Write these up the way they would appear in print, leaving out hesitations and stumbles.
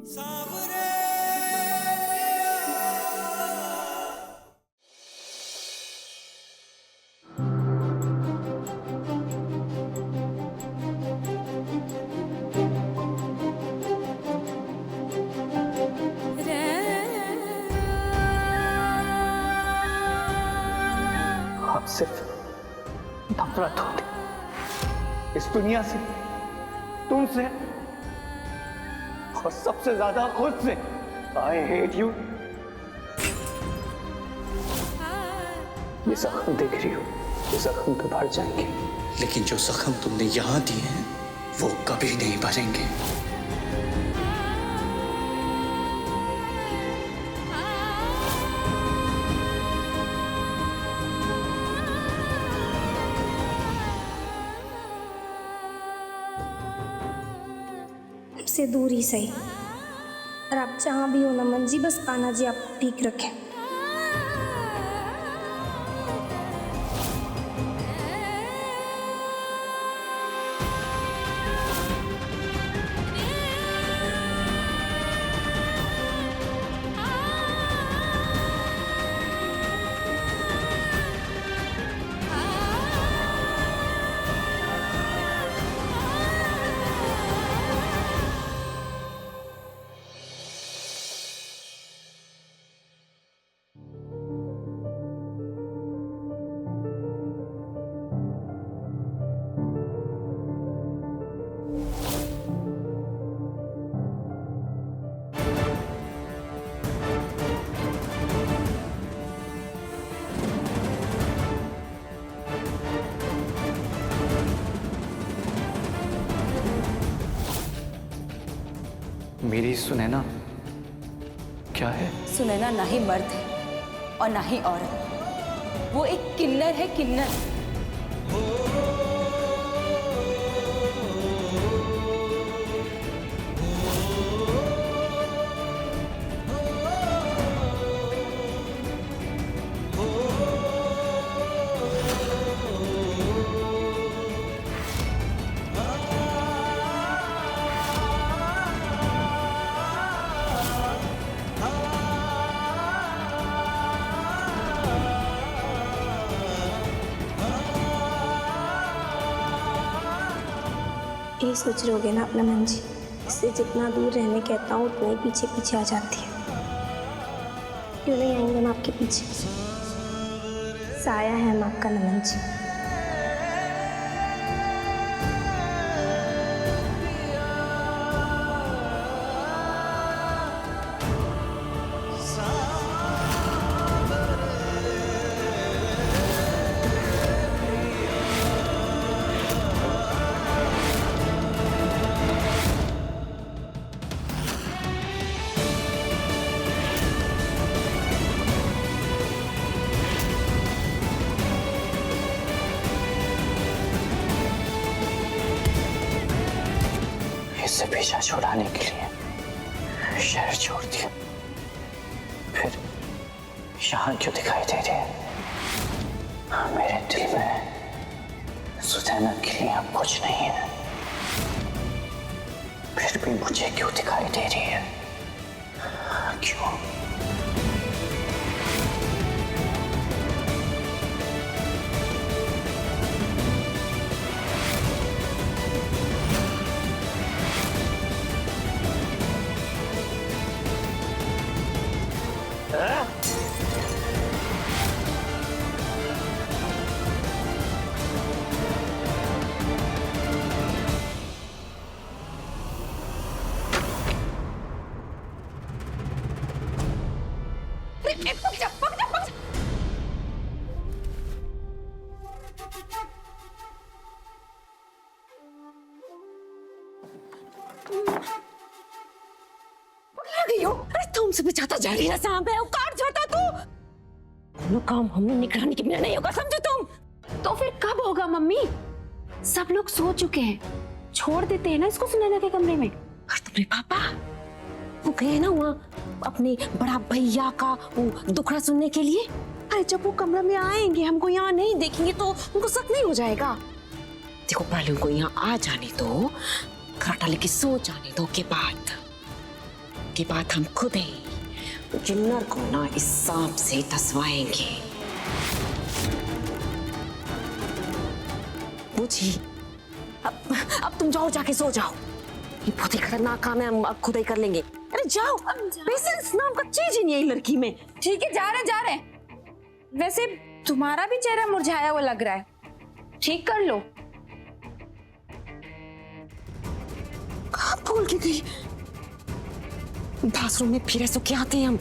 अब सिर्फ नफरत होती इस दुनिया से, तुमसे और सबसे ज्यादा खुद से। I hate you। ये जख्म देख रही हो, ये जख्म तो भर जाएंगे, लेकिन जो जख्म तुमने यहां दिए हैं वो कभी नहीं भरेंगे। से दूर ही सही, और आप जहाँ भी हो नमन जी, बस कान्हा जी आप ठीक रखें। मेरी सुनैना क्या है? सुनैना ना ही मर्द है और ना ही औरत, वो एक किन्नर है, किन्नर। यही सोच रहे होगे ना अपना मन जी, इससे जितना दूर रहने कहता हूँ उतना ही पीछे पीछे आ जाती है। क्यों नहीं आएंगे हम आपके पीछे? साया है हम आपका नमन जी। इससे पीछा छुड़ाने के लिए शहर छोड़ दिया, फिर यहाँ क्यों दिखाई दे रही है? मेरे दिल में सुनैना के लिए अब कुछ नहीं है, फिर भी मुझे क्यों दिखाई दे रही है? क्यों? अरे तुमसे बचाता जा रही है, सांप है, काट जाता तू। कोनो काम हमने निगरानी के बिना नहीं होगा, समझो तुम? तो फिर कब होगा मम्मी? सब लोग सो चुके हैं, छोड़ देते हैं ना इसको सुनैना के कमरे में। और तुम्हारे पापा वो गए ना वहाँ अपने बड़ा भैया का वो दुखड़ा सुनने के लिए। अरे जब वो कमरे में आएंगे, हमको यहाँ नहीं देखेंगे तो उनको शक नहीं हो जाएगा। देखो पहले उनको यहाँ आ जाने दो, खराटा लेके सो जाने दो, के बाद के बाद हम खुद ही किन्नर को ना इस सांप से दसवाएंगे। बुझी? अब तुम जाओ, जाके सो जाओ। ये बहुत ही खतरनाक काम है, हम खुद ही कर लेंगे। अरे जाओ, पेशेंस नाम का चीज ही नहीं है लड़की में। ठीक है, जा रहे। वैसे तुम्हारा भी चेहरा मुरझाया हुआ लग रहा है, ठीक कर लो। कहाँ भूल के गई? बाथरूम में फिर ऐसे क्या आते हैं हम?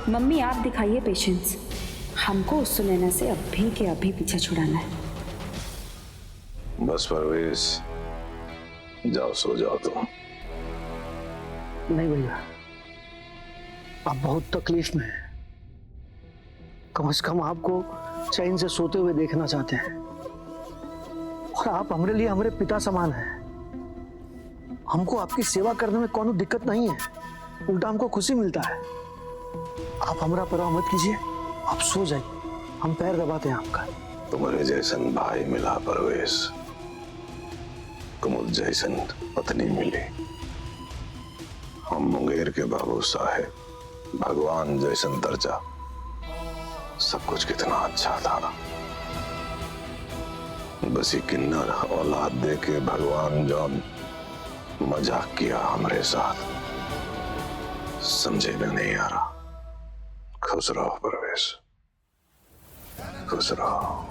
मम्मी आप दिखाइए पेशेंस, हमको उस सुनैना से अभी के अभी पीछा छुड़ाना है। बस परवेज, जाओ सो जाओ तुम। नहीं भैया, आप बहुत तकलीफ में हैं। कम से कम आपको चैन से सोते हुए देखना चाहते हैं, और आप हमारे लिए हमारे पिता समान हैं। हमको आपकी सेवा करने में कोनो दिक्कत नहीं है, उल्टा हमको खुशी मिलता है। आप हमारा परवाह मत कीजिए, आप सो जाइए, हम पैर दबाते हैं आपका। तुम्हारे जैसन भाई मिला परवेश, कुमुद जैसन पत्नी मिली। हम मुंगेर के बाबू साहेब, भगवान जैसन दर्जा, सब कुछ कितना अच्छा था। बस ये किन्नर औलाद दे के भगवान जॉन मजाक किया हमारे साथ, समझे में नहीं आ रहा। खुश रहो परवेश, खुश रहो।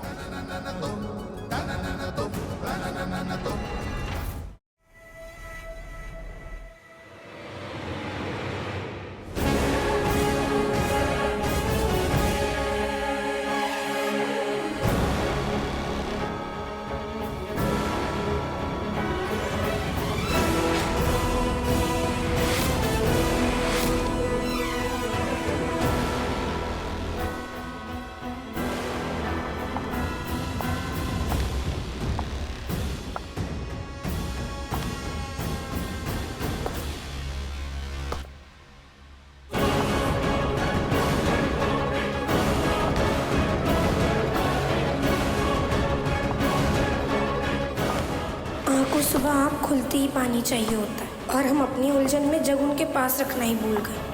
को सुबह आँख खुलते ही पानी चाहिए होता है, और हम अपनी उलझन में जग उनके पास रखना ही भूल गए।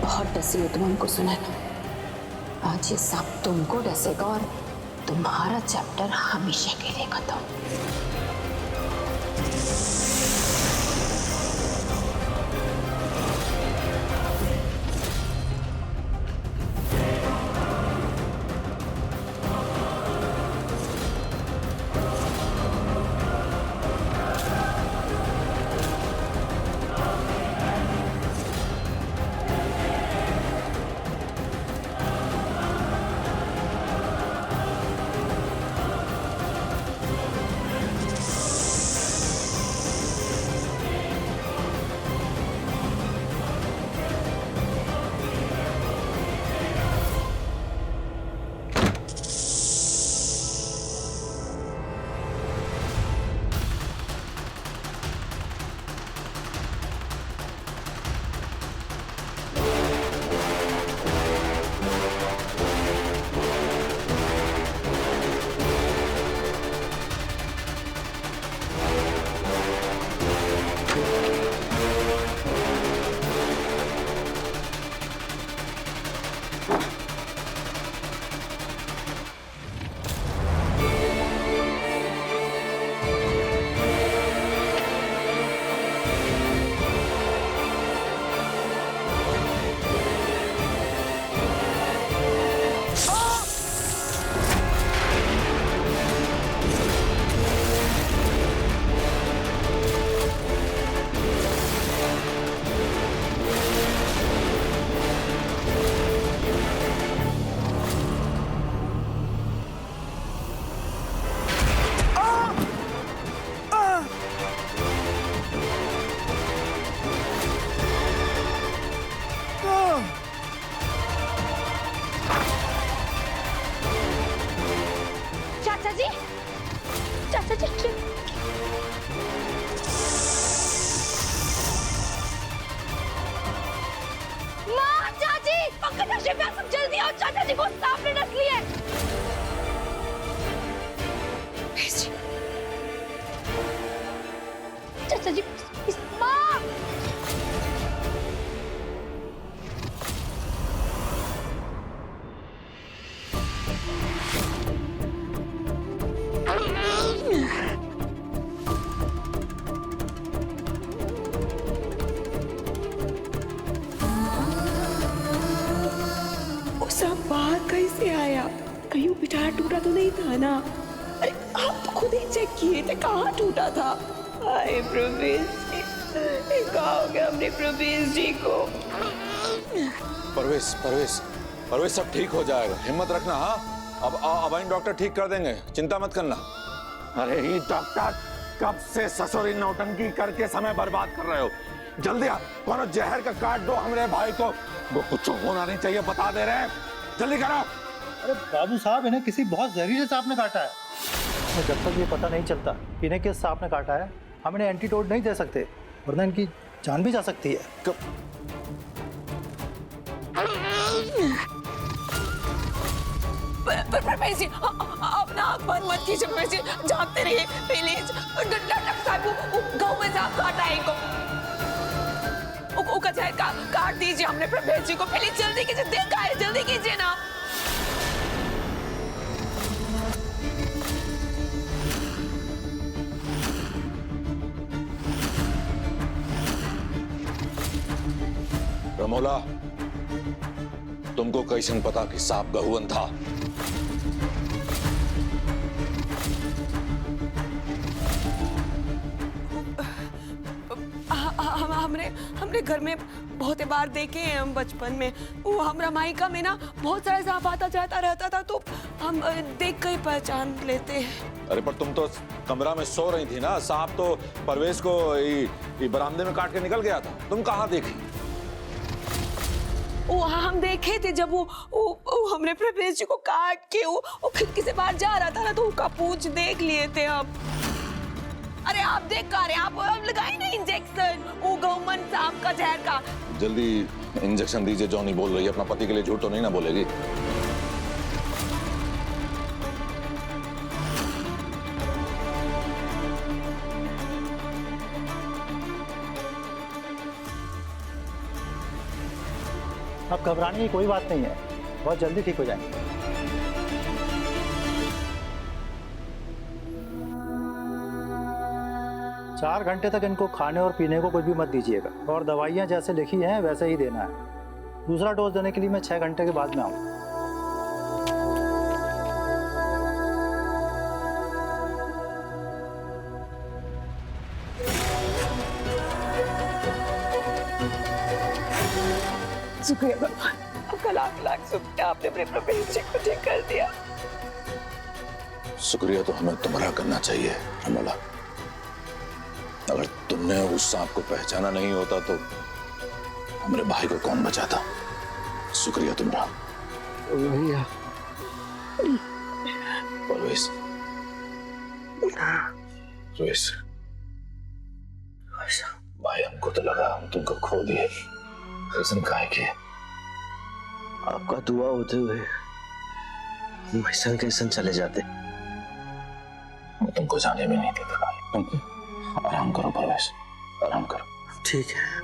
बहुत डसी हो तुम हमको सुनैना। आज ये सब तुमको डसेगा और तुम्हारा चैप्टर हमेशा के लिए खत्म। कहीं वो पिटारा टूटा तो नहीं था ना? अरे आप तो खुद ही चेक किए थे, कहाँ टूटा था? हाय प्रवेश जी, ये क्या हो गया हमने प्रवेश जी को? परवेश परवेश परवेश, सब ठीक हो जाएगा, हिम्मत रखना। हाँ, अब इन डॉक्टर ठीक कर देंगे, चिंता मत करना। अरे ही डॉक्टर, कब से ससुरी नौटंकी करके समय बर्बाद कर रहे हो? जल्दी आ, कौन जहर का काट दो हमारे भाई को, वो कुछ होना नहीं चाहिए, बता दे रहे हैं, जल्दी करो। अरे बाबू साहब, इन्हें किसी बहुत जहरीले सांप ने काटा है। और जब तक ये पता नहीं चलता कि इन्हें किस सांप ने काटा है, हम इन्हें एंटीडोट नहीं दे सकते, वरना इनकी जान भी जा सकती है। प्रवेश जी, आप ना आँख बंद मत कीजिए प्रवेश जी, जागते रहिए प्लीज। डॉक्टर साहब, वो गाँव में सांप काटा है इनको, का काट दीजिए हमने प्रवेश जी को, प्लीज जल्दी कीजिए, देखा है, जल्दी कीजिए ना। रमोला, तुमको कैसे पता कि सांप गहुवन था? हमने घर में बहुत बार देखे हैं हम बचपन में, वो हमरा मायका में ना बहुत सारा सांप आता जाता रहता था, तो हम देख कर ही पहचान लेते हैं। अरे पर तुम तो कमरा में सो रही थी ना, सांप तो परवेश को बरामदे में काट के निकल गया था, तुम कहाँ देखी? वो हम देखे थे जब वो हमने प्रवेश जी को काट के वो खिड़की से बाहर जा रहा था ना, तो उसका पूंछ देख लिए थे हम। अरे आप देख कर रहे, आप लगाए ना इंजेक्शन वो गौमन सांप का जहर का। जल्दी इंजेक्शन दीजिए, जॉनी बोल रही है, अपना पति के लिए झूठ तो नहीं ना बोलेगी? अब घबराने की कोई बात नहीं है, बहुत जल्दी ठीक हो जाएंगे। चार घंटे तक इनको खाने और पीने को कुछ भी मत दीजिएगा, और दवाइयाँ जैसे लिखी हैं वैसे ही देना है। दूसरा डोज देने के लिए मैं 6 घंटे के बाद में आऊँगा। शुक्रिया भगवान, आपका लाख लाख शुक्रिया, आपने अपने प्रवेश जी को ठीक कर दिया। शुक्रिया तो हमें तुम्हारा करना चाहिए रमोला। अगर तुमने उस सांप को पहचाना नहीं होता तो हमारे भाई को कौन बचाता? शुक्रिया तुम्हारा। भैया परवेश, परवेश, भाई हमको तो लगा हम तुमको खो दिए, ऐसा काहे किए? आपका दुआ होते हुए हम ऐसा कैसे चले जाते? मैं तुमको जाने भी नहीं देता भाई, तुम आराम करो परवेश, आराम करो। ठीक है।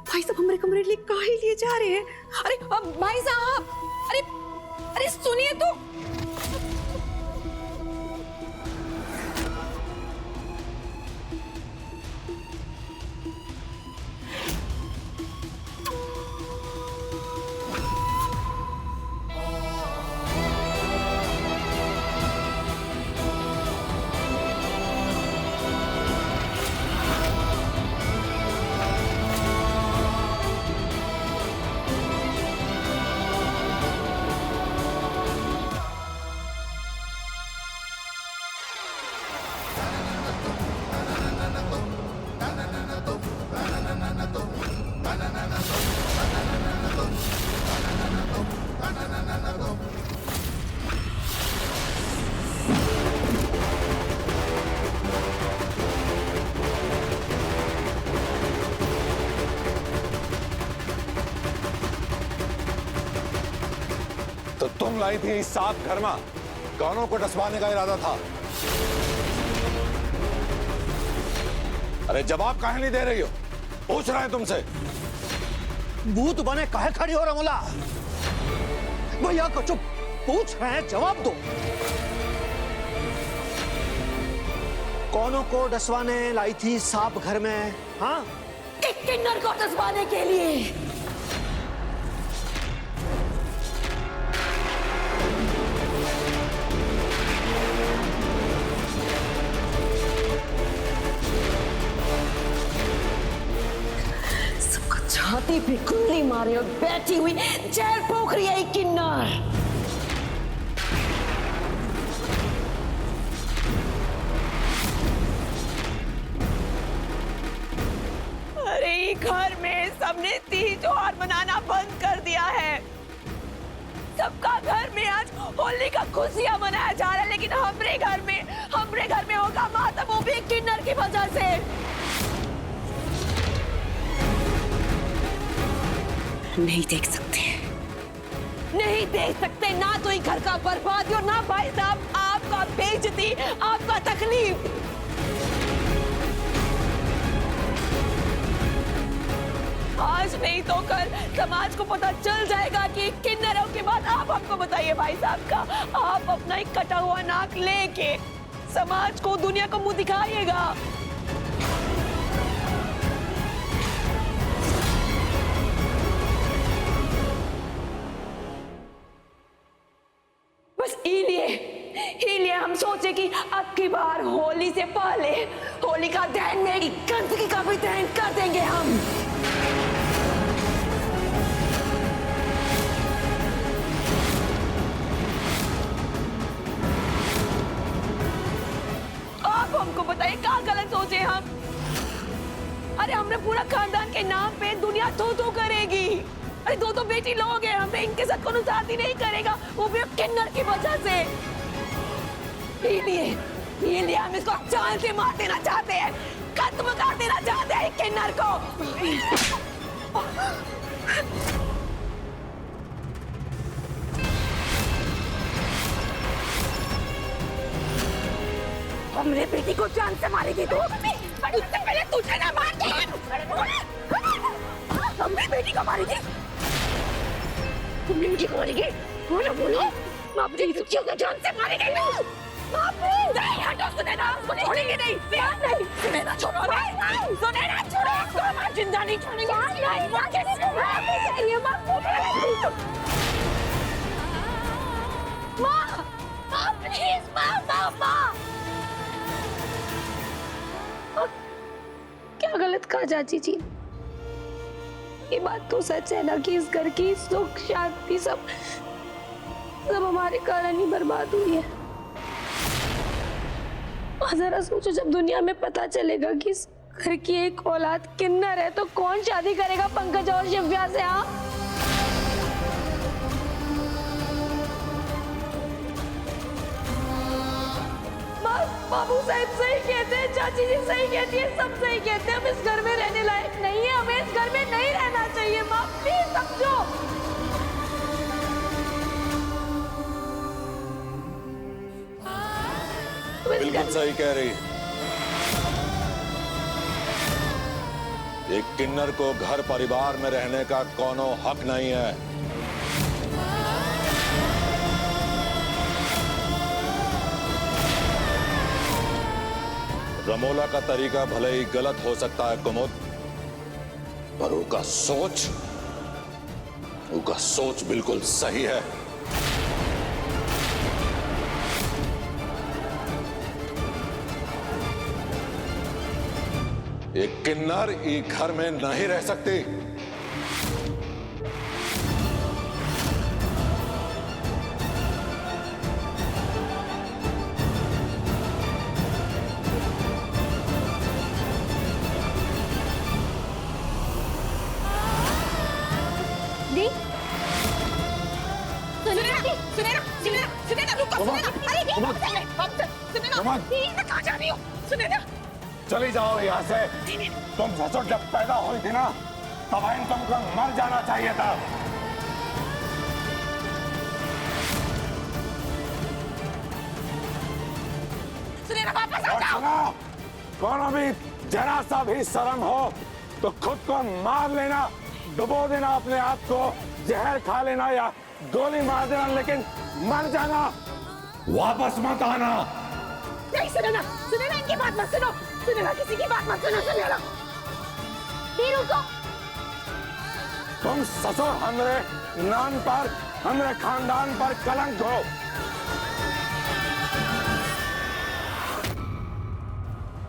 भाई साहब हमारे कमरे लिए काहे लिए जा रहे हैं? अरे भाई साहब, अरे अरे सुनिए तो। तो तुम लाई थी इस सांप घर में, कौनों को डसवाने का इरादा था? अरे जवाब काहे नहीं दे रही हो? पूछ रहे हैं तुमसे। भूत बने काहे खड़ी हो रमोला? भैया को चुप, पूछ रहे हैं जवाब दो। कौनों को डसवाने लाई थी सांप घर में? हाँ, एक किन्नर को डसवाने के लिए। सबको छाती पे कुंडली मारे और बैठी हुई जहर पोख रही है एक किन्नर। अरे घर में सबने तीज त्योहार मनाना बंद कर दिया है। सबका घर में आज होली का खुशियां मनाया जा रहा है, लेकिन हमरे घर में होगा मातम, वो भी एक किन्नर की वजह से। नहीं देख सकते, नहीं देख सकते ना तो ये घर का बर्बादी और ना भाई साहब आपका बेइज्जती, आपका तकलीफ। आज नहीं तो कल समाज को पता चल जाएगा कि किन्नरों के बाद आप हमको बताइए भाई साहब का, आप अपना एक कटा हुआ नाक लेके समाज को, दुनिया को मुंह दिखाइएगा। बस इसीलिए हम सोचे कि अब की बार होली से पहले होली का दहन में गंदगी का भी दहन कर देंगे हम। आप हमको बताइए क्या गलत सोचे हम? अरे हमने पूरा खानदान के नाम पे दुनिया थू करेगी। अरे दो बेटी लोग हैं, हमें इनके साथ कोनो शादी नहीं करेगा, वो भी किन्नर की वजह से। इसलिए हम इसको जान से मार देना चाहते हैं, खत्म कर देना चाहते हैं किन्नर को। हमरे बेटी को जान से मारेगी तू? उससे पहले तुझे ना मार दे। हमरी बेटी को मारेगी? तुमने मुझे मारेगी? बोलो बोलो, मैं अपनी बच्चियों को जान से मारेगी तू? नहीं हटो, सुनैना, उसको छोड़ेंगे नहीं, नहीं, सुनैना छोड़ो, नहीं, सुनैना छोड़ो, उसको हम जिंदा नहीं छोड़ेंगे। नहीं, माँ कैसे छोड़ेंगे? माँ, प्लीज, माँ। क्या गलत कहा चाची जी? ये बात तो सच है ना कि इस घर की सुख शांति सब हमारे कारण ही बर्बाद हुई है। और जरा सोचो, जब दुनिया में पता चलेगा कि इस घर की एक औलाद किन्नर है तो कौन शादी करेगा पंकज और शिव्या से? हाँ, बाबू साहब सही कहते हैं, चाची जी सही कहती है, सब सही कहते हैं। हम इस घर में रहने लायक नहीं है, हमें इस घर में नहीं रहना चाहिए। माँ प्लीज समझो। बिल्कुल सही कह रही। एक किन्नर को घर परिवार में रहने का कोनो हक नहीं है। रमोला का तरीका भले ही गलत हो सकता है कुमुद, पर उसका सोच बिल्कुल सही है। एक किन्नर एक घर में नहीं रह सकती। चली जाओ यहाँ से। तुम ससुर जब पैदा हुई थी ना, तब इन तुमको मर जाना चाहिए था। सुनैना वापस आ जाओ। कौन अभी जरा सा भी शर्म हो तो खुद को मार लेना, डुबो देना अपने आप को, जहर खा लेना या गोली मार देना, लेकिन मर जाना, वापस मत आना। नहीं सुनो ना इनकी बात मत सुनो, किसी की बात मत सुनो ना। वीरू को तुम ससुर हमरे नाम पर, हमरे खानदान पर कलंक हो।